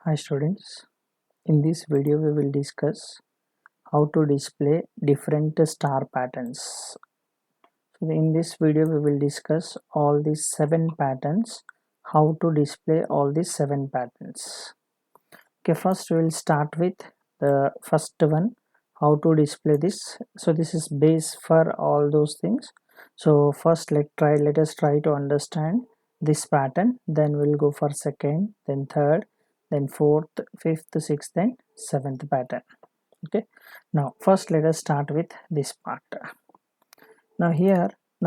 Hi students, in this video we will discuss how to display different star patterns. So in this video we will discuss all these 7 patterns, how to display all these 7 patterns. Okay, first we will start with the first one, how to display this. So this is base for all those things. So first let us try to understand this pattern, then we'll go for second, then third, then fourth, fifth, sixth, and seventh pattern. Okay, now first let us start with this part. Now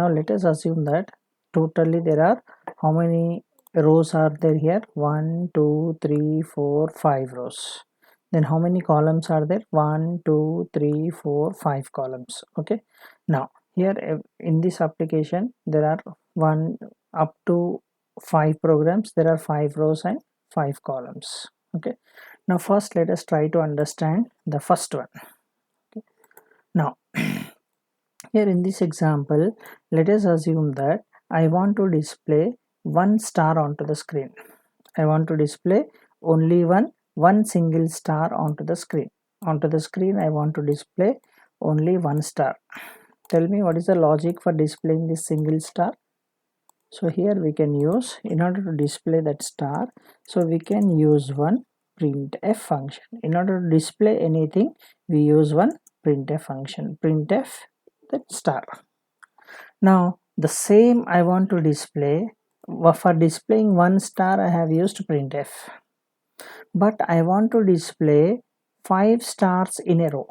let us assume that totally there are how many rows are there here? 1 2 3 4 5 rows. Then how many columns are there? 1 2 3 4 5 columns. Okay, now here in this application there are one up to 5 programs, there are 5 rows and 5 columns. Okay, now first let us try to understand the first one. Okay. Now here in this example, let us assume that I want to display one star onto the screen. I want to display only one single star onto the screen. Onto the screen I want to display only one star. Tell me what is the logic for displaying this single star? So here we can use, in order to display that star, so we can use one printf function. In order to display anything, we use one printf function. Printf that star. Now the same I want to display, for displaying one star I have used printf, but I want to display 5 stars in a row.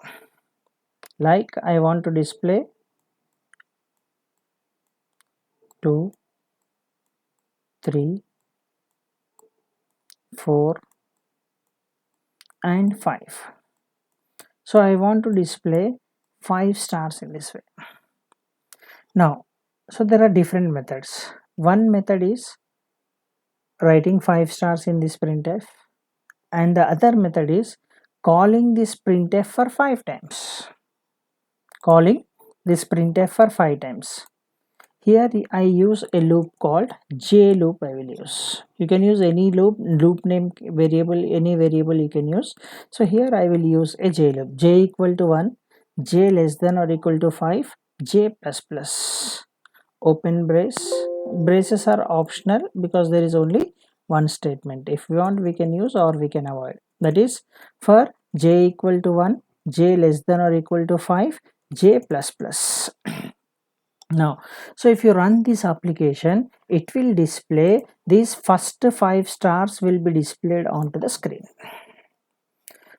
Like I want to display 2 3 4 and 5. So I want to display 5 stars in this way. Now so there are different methods. One method is writing 5 stars in this printf, and the other method is calling this printf for 5 times. Calling this printf for 5 times. Here I use a loop called j loop. I will use. You can use any loop name variable, any variable you can use. So here I will use a j loop. J equal to 1, j less than or equal to 5, j plus plus. Open brace. Braces are optional because there is only one statement. If we want we can use or we can avoid. That is for j equal to 1, j less than or equal to 5, j plus plus. Now so if you run this application, it will display these first 5 stars will be displayed onto the screen.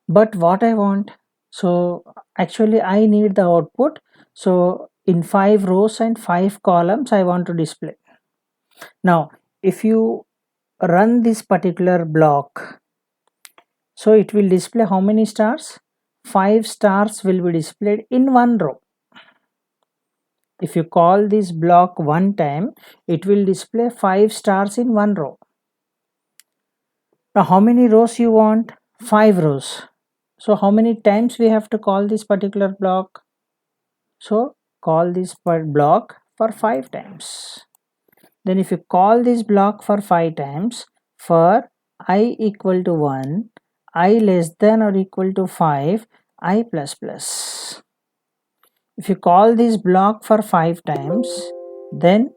But what I want, so actually I need the output, so in 5 rows and 5 columns I want to display. Now if you run this particular block, so it will display how many stars? 5 stars will be displayed in one row. If you call this block one time, it will display 5 stars in one row. Now how many rows you want? 5 rows. So how many times we have to call this particular block? So call this block for 5 times. Then if you call this block for 5 times, for I equal to 1, I less than or equal to 5, I plus plus. If you call this block for 5 times, then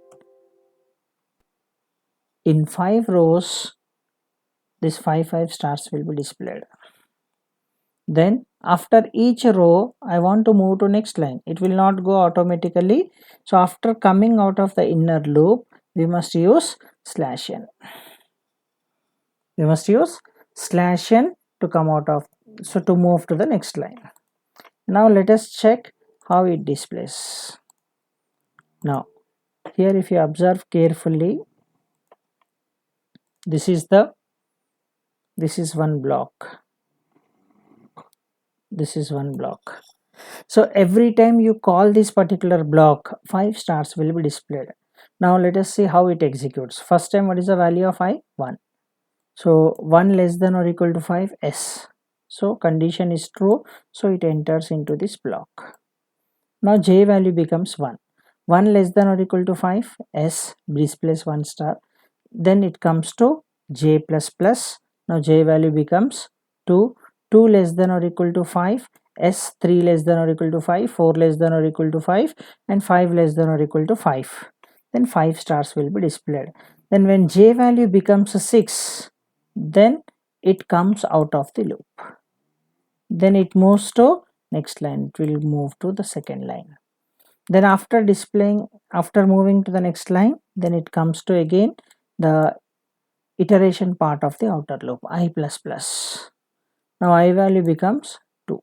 in 5 rows this 5 stars will be displayed. Then after each row I want to move to next line. It will not go automatically. So after coming out of the inner loop, we must use /n. We must use /n to come out of, so to move to the next line. Now let us check how it displays. Now here if you observe carefully, this is one block. This is one block. So every time you call this particular block, 5 stars will be displayed. Now let us see how it executes. First time, what is the value of I? 1. So 1 less than or equal to 5, S. So condition is true, so it enters into this block. Now J value becomes 1. 1 less than or equal to 5, S displays 1 star. Then it comes to J plus plus. Now j value becomes 2, 2 less than or equal to 5, s 3 less than or equal to 5, 4 less than or equal to 5, and 5 less than or equal to 5. Then 5 stars will be displayed. Then when j value becomes 6, then it comes out of the loop. Then it moves to next line, it will move to the second line. Then after moving to the next line, then it comes to again the iteration part of the outer loop, I plus plus. Now I value becomes 2.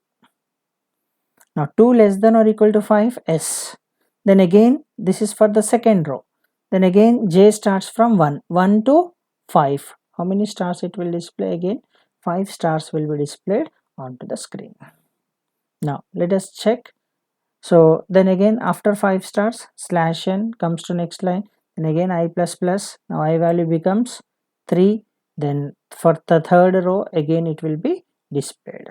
Now 2 less than or equal to 5, s. Then again this is for the second row. Then again j starts from 1 to 5. How many stars it will display again? 5 stars will be displayed onto the screen. Now let us check. So then again after 5 stars slash n comes to next line, then again I plus plus. Now I value becomes 3. Then for the third row again it will be displayed.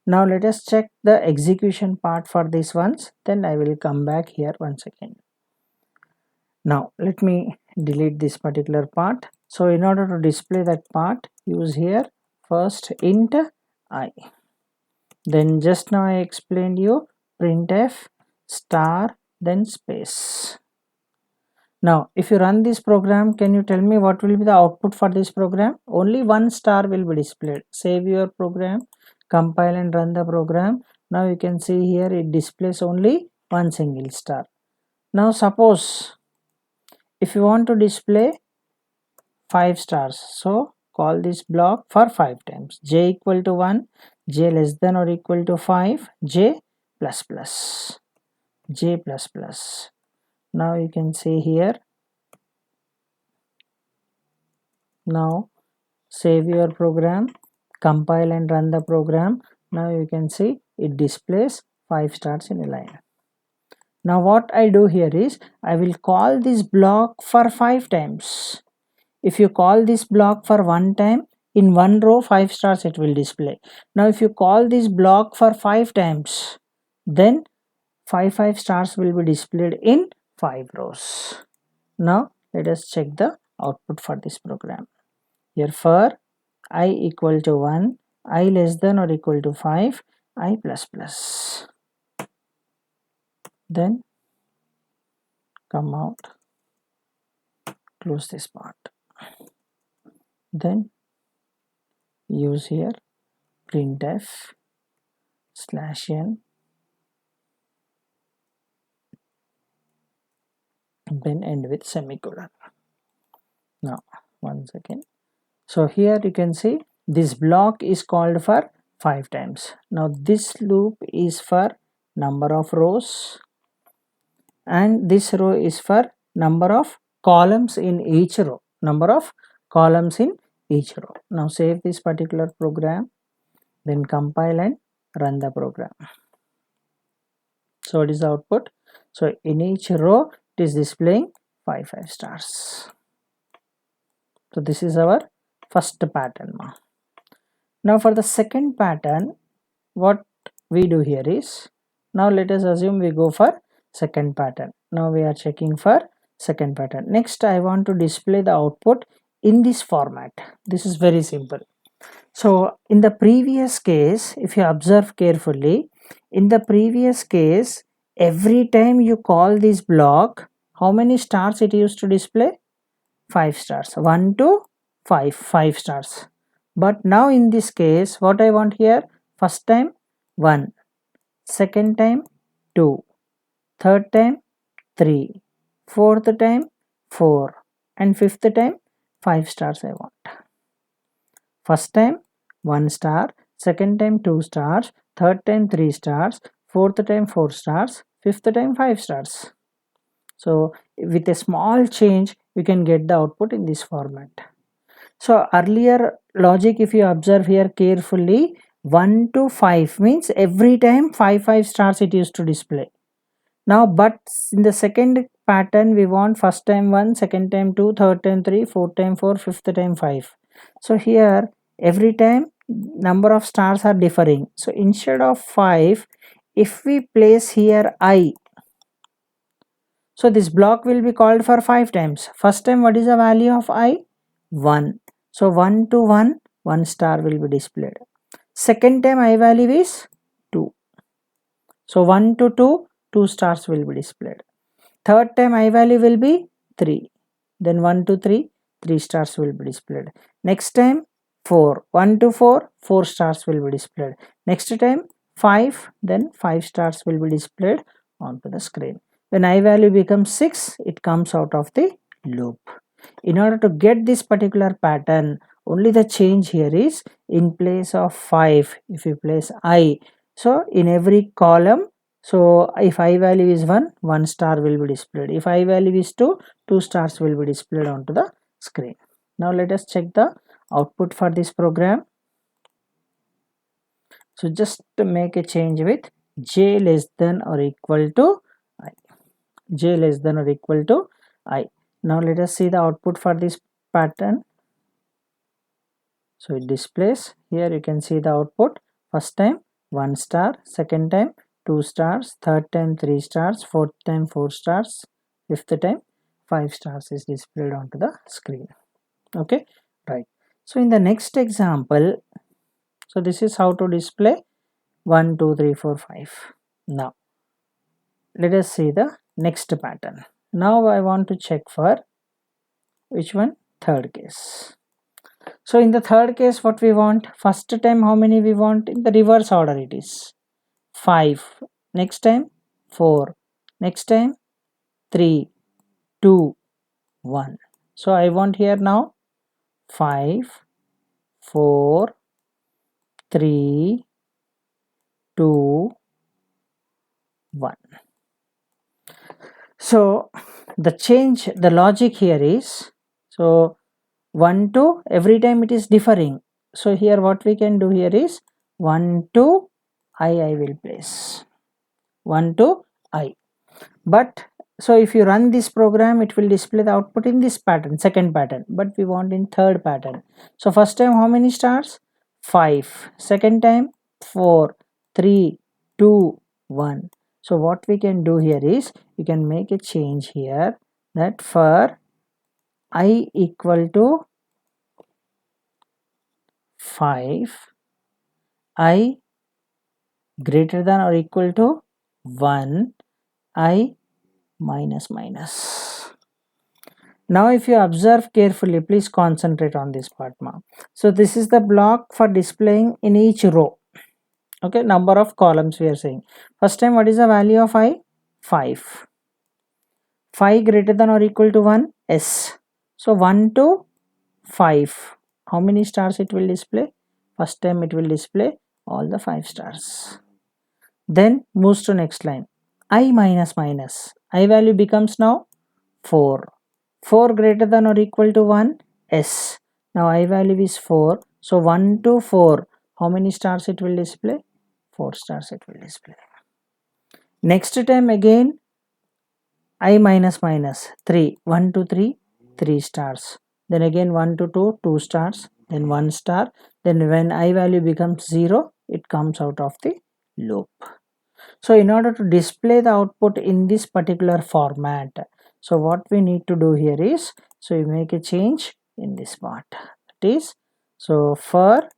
Now let us check the execution part for these ones, then I will come back here once again. Now let me delete this particular part. So in order to display that part, use here first int I. Then just now I explained you printf star then space. Now if you run this program, can you tell me what will be the output for this program? Only 1 star will be displayed. Save your program, compile and run the program. Now you can see here it displays only 1 single star. Now suppose if you want to display 5 stars, so call this block for 5 times. J equal to 1, j less than or equal to 5, j plus plus, j plus plus. Now you can see here. Now save your program, compile and run the program. Now you can see it displays 5 stars in a line. Now what I do here is I will call this block for 5 times. If you call this block for 1 time, in 1 row 5 stars it will display. Now if you call this block for 5 times, then 5 stars will be displayed in 5 rows. Now let us check the output for this program. Here for I equal to 1, I less than or equal to 5, I plus plus. Then come out, close this part. Then use here printf slash n, then end with semicolon. Now once again, so here you can see this block is called for 5 times. Now this loop is for number of rows and this row is for number of columns in each row, number of columns in each row. Now save this particular program, then compile and run the program. So what is the output? So in each row it is displaying 5 stars. So this is our first pattern. Now for the second pattern, what we do here is, now let us assume we go for second pattern. Now we are checking for second pattern. Next I want to display the output in this format. This is very simple. So in the previous case, if you observe carefully, in the previous case, every time you call this block, how many stars it used to display? 5 stars. 1 to 5 stars. But now in this case, what I want here, first time 1, second time 2, third time 3, fourth time 4, and fifth time 5 stars I want. First time 1 star, second time 2 stars, third time 3 stars, fourth time 4 stars, fifth time 5 stars. So with a small change we can get the output in this format. So earlier logic, if you observe here carefully, 1 to 5 means every time 5 stars it used to display. Now but in the second pattern we want first time 1, second time 2, third time 3, fourth time 4, fifth time 5. So here every time number of stars are differing. So instead of 5, if we place here I, so this block will be called for 5 times. First time what is the value of I? 1. So 1 to 1 1 star will be displayed. Second time I value is 2. So 1 to 2, 2 stars will be displayed. Third time I value will be 3. Then 1 to 3, 3 stars will be displayed. Next time 4. 1 to 4, 4 stars will be displayed. Next time 5, then 5 stars will be displayed onto the screen. When I value becomes 6, it comes out of the loop. In order to get this particular pattern, only the change here is in place of 5, if you place I. So in every column, so if I value is 1, 1 star will be displayed. If I value is 2, 2 stars will be displayed onto the screen. Now let us check the output for this program. So just to make a change with j less than or equal to I. J less than or equal to I. Now let us see the output for this pattern. So it displays here, you can see the output. First time 1 star, second time 2 stars, third time 3 stars, fourth time 4 stars, fifth time 5 stars is displayed onto the screen. Okay, right. So in the next example, so this is how to display 1 2 3 4 5. Now let us see the next pattern. Now I want to check for which one? Third case. So in the third case, what we want? First time how many we want? In the reverse order it is 5. Next time 4. Next time 3, 2, 1. So I want here now 5, 4, 3, 2, 1. So the change, the logic here is, so 1 to every time it is differing. So here what we can do here is 1 to I will place 1 to I. But so if you run this program, it will display the output in this pattern, second pattern, but we want in third pattern. So first time how many stars? 5. Second time 4, 3, 2, 1. So what we can do here is you can make a change here that for I equal to 5, I greater than or equal to 1, I minus minus. Now if you observe carefully, please concentrate on this part now. So this is the block for displaying in each row. Okay, number of columns we are saying. First time what is the value of I? 5. 5 greater than or equal to 1? S. So 1 to 5. How many stars it will display? First time it will display all the 5 stars. Then moves to next line. I minus minus. I value becomes now 4. 4 greater than or equal to 1? S. Now I value is 4. So 1 to 4. How many stars it will display? 4 stars it will display. Next time again I minus minus 3. 1 to 3, 3 stars. Then again 1 to 2, 2 stars. Then 1 star. Then when I value becomes 0, it comes out of the loop. So in order to display the output in this particular format, so what we need to do here is, so you make a change in this part. That is, so for,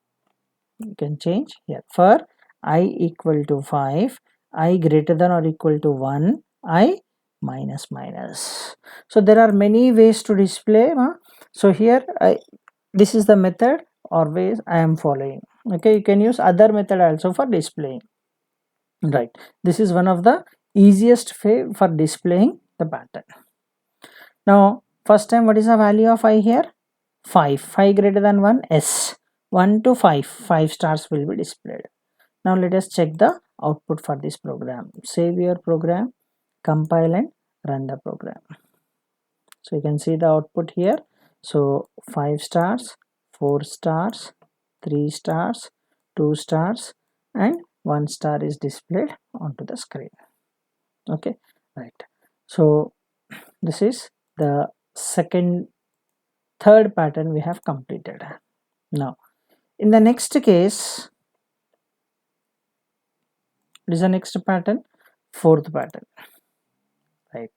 you can change here, for I equal to 5, I greater than or equal to 1, I minus minus. So there are many ways to display. So here this is the method or ways I am following. Okay, you can use other method also for displaying. Right, this is one of the easiest way for displaying the pattern. Now first time what is the value of I here? 5. 5 greater than 1, S. 1 to 5, 5 stars will be displayed. Now let us check the output for this program. Save your program, compile and run the program. So you can see the output here. So 5 stars, 4 stars, 3 stars, 2 stars and 1 star is displayed onto the screen. Okay, right. So this is the third pattern we have completed. Now in the next case, what is the next pattern? Fourth pattern, right?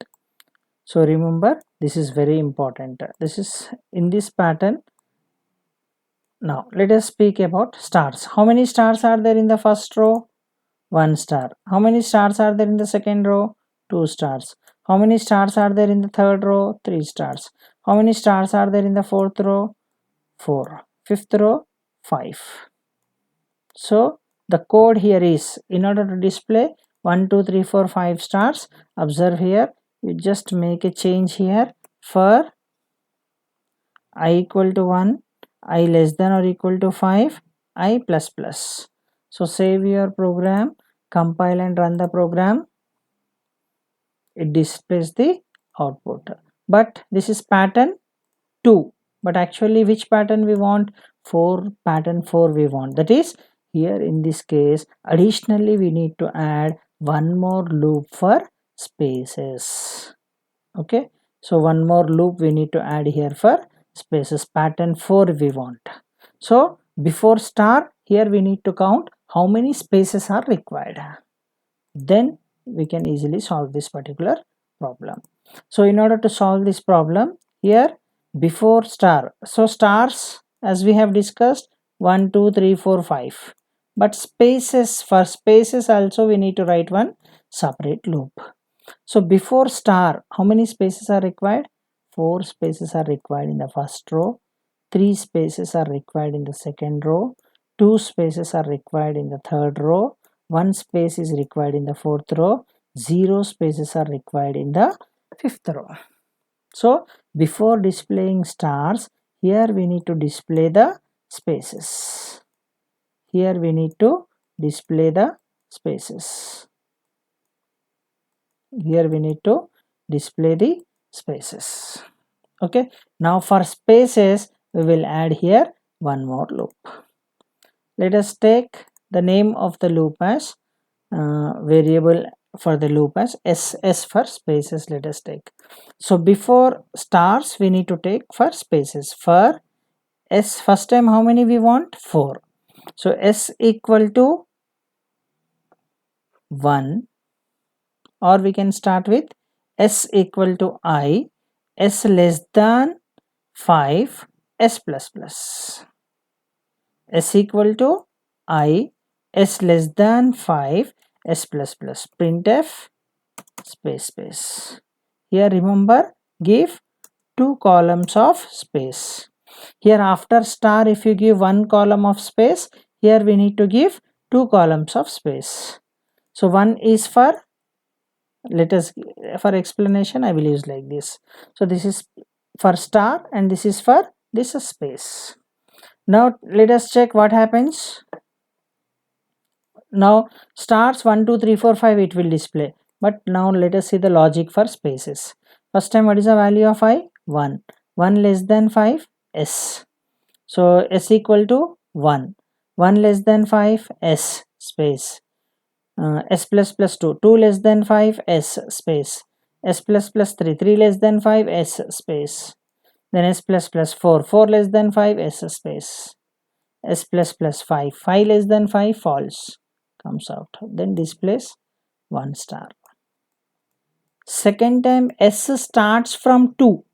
So remember, this is very important. This is in this pattern, Now let us speak about stars. How many stars are there in the first row? 1 star. How many stars are there in the second row? 2 stars. How many stars are there in the third row? 3 stars. How many stars are there in the fourth row? 4. Fifth row? 5. So the code here is, in order to display 1 2 3 4 5 stars, observe here, you just make a change here. For I equal to 1, I less than or equal to 5, I plus plus. So save your program, compile and run the program. It displays the output. But this is pattern 2. But actually which pattern we want? Pattern 4 we want. That is, here in this case, additionally we need to add one more loop for spaces. Okay, so one more loop we need to add here for spaces. Pattern 4 we want. So before star, here we need to count how many spaces are required. Then we can easily solve this particular problem. So in order to solve this problem, here before star, so stars as we have discussed 1 2 3 4 5, but spaces, for spaces also we need to write one separate loop. So before star, how many spaces are required? 4 spaces are required in the first row, 3 spaces are required in the second row, 2 spaces are required in the third row, 1 space is required in the fourth row, 0 spaces are required in the fifth row. So before displaying stars, here we need to display the spaces. Here we need to display the spaces. Here we need to display the spaces. Okay, now for spaces we will add here one more loop. Let us take the name of the loop as variable for the loop as s for spaces. Let us take, so before stars we need to take for spaces. For s, first time how many we want? 4. So s equal to 1, or we can start with s equal to I, s less than 5, s plus plus. S equal to I, s less than 5, s plus plus. Printf space. Here remember, give 2 columns of space. Here after star, if you give 1 column of space, here we need to give 2 columns of space. So one is for, let us, for explanation I will use like this. So this is for star and this is for this space. Now let us check what happens. Now stars 1 2 3 4 5 it will display, but now let us see the logic for spaces. First time, what is the value of I? 1. 1 less than 5, s. So s equal to 1. 1 less than 5, s space. S plus plus 2. 2 less than 5, s space. S plus plus 3. 3 less than 5, s space. Then s plus plus 4. 4 less than 5, s space. S plus plus 5. 5 less than 5, false comes out. Then displays 1 star. Second time, s starts from 2.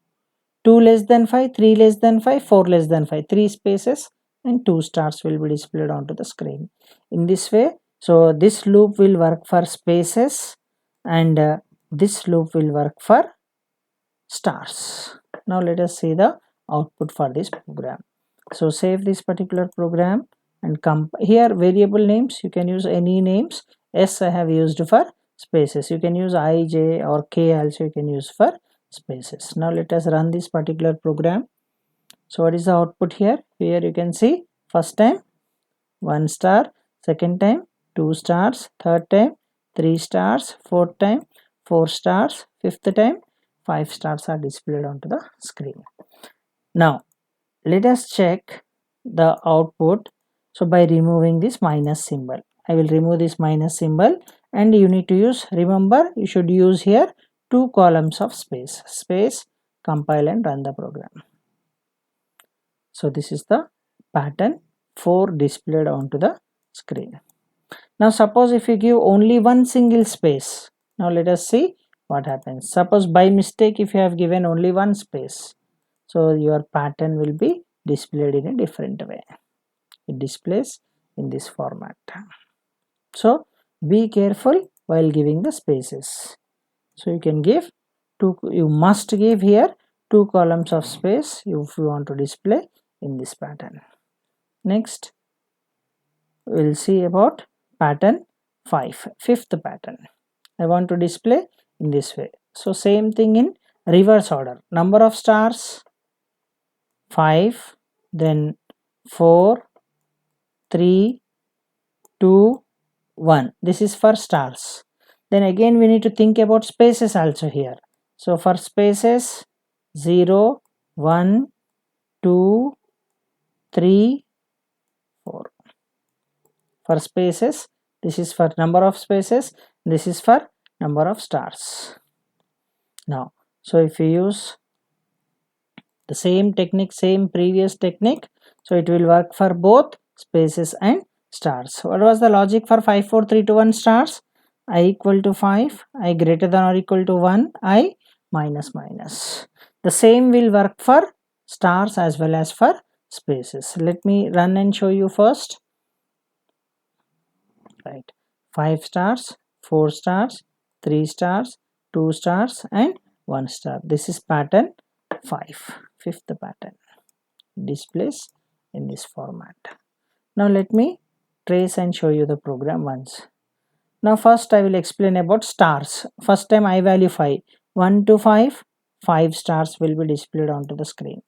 2 less than 5, 3 less than 5, 4 less than 5. 3 spaces and 2 stars will be displayed onto the screen. In this way, so this loop will work for spaces and this loop will work for stars. Now let us see the output for this program. So save this particular program and come here. Variable names, you can use any names. S I have used for spaces. You can use I, J or K also you can use for spaces. Now let us run this particular program. So what is the output here? Here you can see first time 1 star, second time 2 stars, third time 3 stars, fourth time 4 stars, fifth time 5 stars are displayed onto the screen. Now let us check the output. So by removing this minus symbol, I will remove this minus symbol and you need to use, remember you should use here 2 columns of space, compile and run the program. So this is the pattern 4 displayed onto the screen. Now suppose if you give only one single space, now let us see what happens. Suppose by mistake if you have given only one space, so your pattern will be displayed in a different way. It displays in this format. So be careful while giving the spaces. So you can give two, you must give here 2 columns of space if you want to display in this pattern. Next we'll see about pattern 5, fifth pattern. I want to display in this way. So same thing in reverse order. Number of stars 5, then 4, 3, 2, 1. This is for stars. Then again we need to think about spaces also here. So for spaces 0, 1, 2, 3, 4. For spaces, this is for number of spaces, this is for number of stars. Now, so if you use the same technique, same previous technique, so it will work for both spaces and stars. What was the logic for 5, 4, 3, 2, 1 stars? I equal to 5, I greater than or equal to 1, I minus minus. The same will work for stars as well as for spaces. Let me run and show you first. Right, 5 stars, 4 stars, 3 stars, 2 stars and 1 star. This is pattern 5, fifth pattern, displays in this format. Now let me trace and show you the program once. Now first I will explain about stars. First time I value 5, 1 to 5, 5 stars will be displayed onto the screen.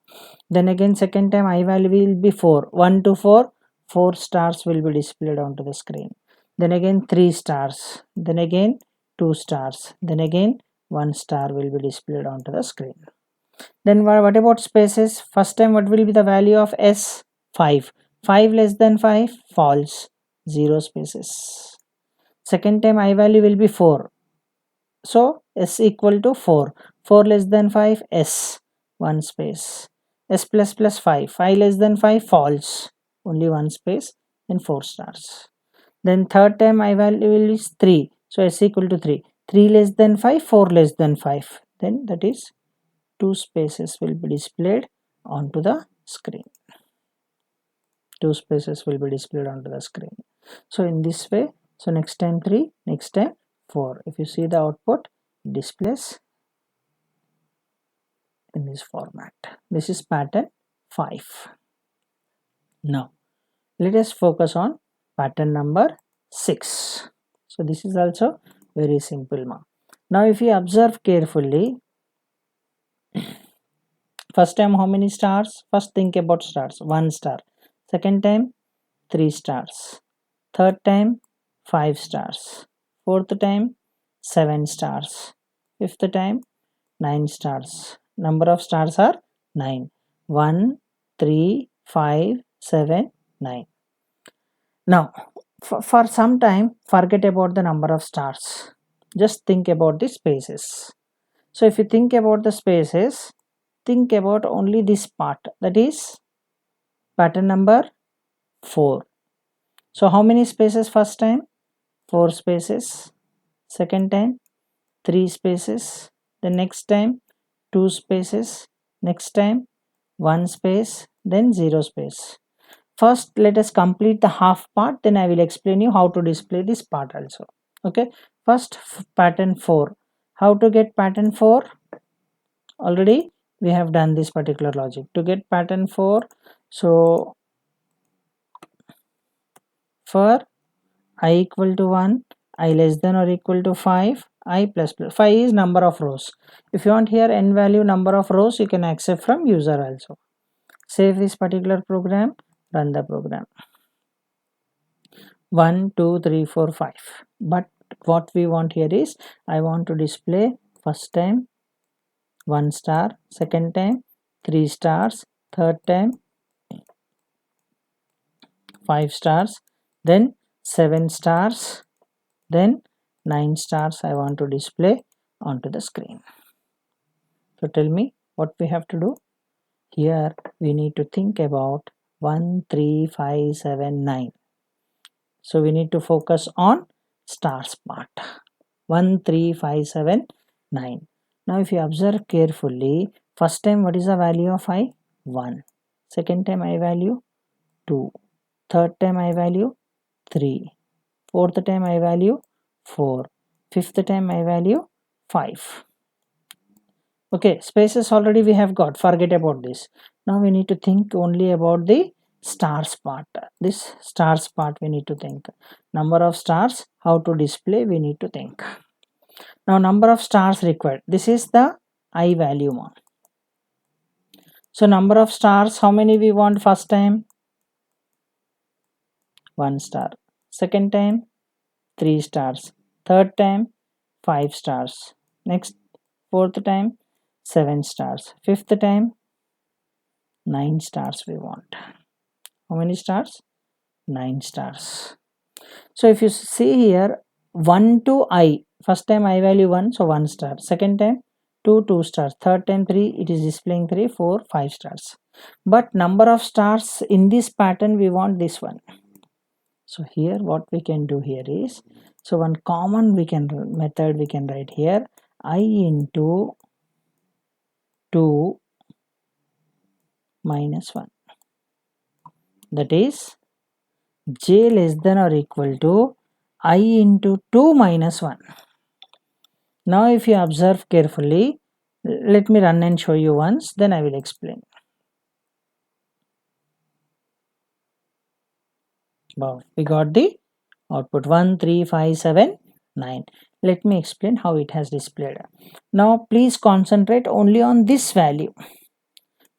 Then again second time I value will be 4, 1 to 4, 4 stars will be displayed onto the screen. Then again 3 stars, then again 2 stars, then again 1 star will be displayed onto the screen. Then what about spaces? First time what will be the value of S? 5. 5 less than 5, false, 0 spaces. Second time I value will be 4. So S equal to 4. 4 less than 5, S, 1 space. S plus plus 5. 5 less than 5, false, only 1 space and 4 stars. Then third time I value is 3. So S equal to 3. 3 less than 5, 4 less than 5. Then that is 2 spaces will be displayed onto the screen. 2 spaces will be displayed onto the screen. So in this way, so next time 3, next time 4. If you see the output, it displays in this format. This is pattern 5. Now let us focus on pattern number 6. So this is also very simple. Now if you observe carefully, first time how many stars? First think about stars. 1 star. Second time 3 stars. Third time 5 stars. Fourth time 7 stars. Fifth time 9 stars. Number of stars are 9. 1, 3, 5, 7, 9. Now for some time forget about the number of stars. Just think about the spaces. So if you think about the spaces, think about only this part, that is pattern number 4. So how many spaces first time? 4 spaces. Second time 3 spaces. The next time 2 spaces. Next time 1 space, then 0 space. First let us complete the half part, then I will explain you how to display this part also. Okay, first pattern 4. How to get pattern 4? Already we have done this particular logic. To get pattern 4, so for I equal to 1, I less than or equal to 5, I plus plus. 5 is number of rows. If you want here n value number of rows, you can accept from user also. Save this particular program, run the program. 1, 2, 3, 4, 5. But what we want here is, I want to display first time 1 star, second time 3 stars, third time 5 stars, then 7 stars, then 9 stars I want to display onto the screen. So tell me what we have to do. Here we need to think about 1, 3, 5, 7, 9. So we need to focus on stars part. 1, 3, 5, 7, 9. Now if you observe carefully, first time what is the value of I? 1. second time I value 2, third time I value 3, fourth time I value 4, fifth time I value 5. Okay, spaces already we have got, forget about this. Now we need to think only about the stars part. This stars part we need to think. Number of stars, how to display, we need to think. Now number of stars required, this is the I value one. So number of stars, how many we want first time? 1 star. Second time 3 stars. Third time 5 stars. Next, fourth time 7 stars. Fifth time 9 stars we want. How many stars? 9 stars. So if you see here, 1 to I, first time I value 1, so 1 star. Second time 2 stars. Third time 3, it is displaying 3, 4, 5 stars. But number of stars in this pattern we want this one. So here what we can do here is, so one common method we can write here, I into 2 minus 1, that is j less than or equal to I into 2 minus 1. Now if you observe carefully, let me run and show you once, then I will explain. Wow, we got the output 1, 3, 5, 7, 9. Let me explain how it has displayed. Now please concentrate only on this value.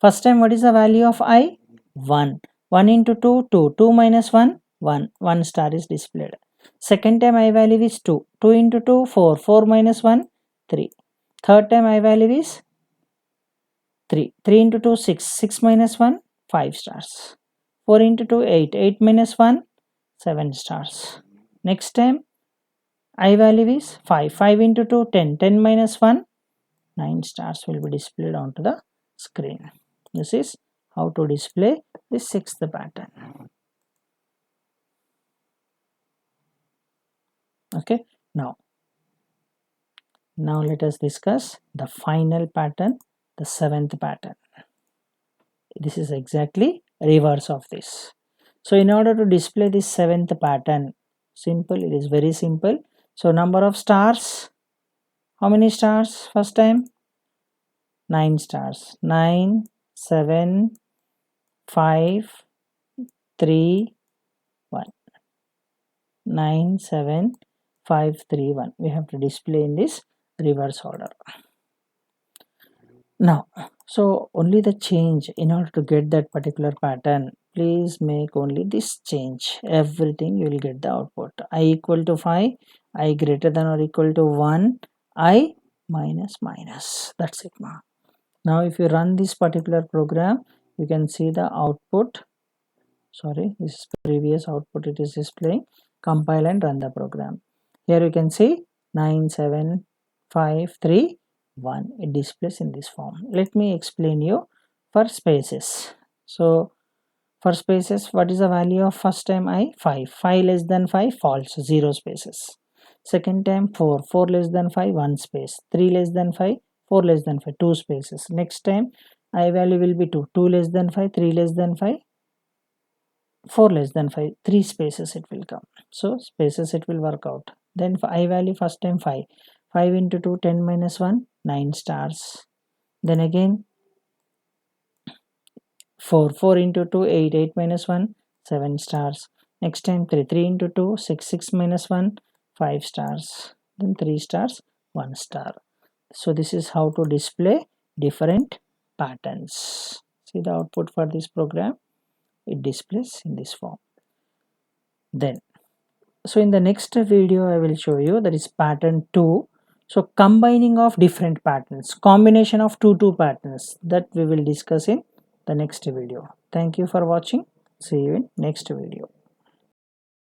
First time what is the value of I? 1. 1 into 2, 2. 2 minus 1, 1. 1 star is displayed. Second time I value is 2. 2 into 2, 4. 4 minus 1, 3. Third time I value is 3. 3 into 2, 6. 6 minus 1, 5 stars. 4 into 2, 8. 8 minus 1, 7 stars. Next time I value is 5. 5 into 2, 10. 10 minus 1, 9 stars will be displayed onto the screen. This is how to display the sixth pattern. Okay, now let us discuss the final pattern, the seventh pattern. This is exactly reverse of this. So in order to display this seventh pattern, simple, it is very simple. So number of stars, how many stars first time? 9 stars. 9, 7, 5, 3, 1. 9, 7, 5, 3, 1. We have to display in this reverse order. Now, so only the change, in order to get that particular pattern, please make only this change. Everything you will get the output. I equal to 5, I greater than or equal to 1, I minus minus. That's it now. Now if you run this particular program, you can see the output. Sorry, this is previous output it is displaying. Compile and run the program. Here you can see 9, 7, 5, 3, 1. It displays in this form. Let me explain you for spaces. So for spaces, what is the value of first time I? 5. 5 less than 5, false, 0 spaces. Second time 4. 4 less than 5, 1 space. 3 less than 5, 4 less than 5, 2 spaces. Next time I value will be 2. 2 less than 5, 3 less than 5, 4 less than 5, 3 spaces it will come. So spaces it will work out. Then I value first time 5. 5 into 2, 10 minus 1, 9 stars. Then again 4. 4 into 2, 8. 8 minus 1, 7 stars. Next time 3. 3 into 2, 6. 6 minus 1, 5 stars. Then 3 stars, 1 star. So this is how to display different patterns. See the output for this program. It displays in this form. Then so in the next video I will show you, that is pattern 2. So combining of different patterns, combination of two patterns, that we will discuss in the next video. Thank you for watching. See you in next video.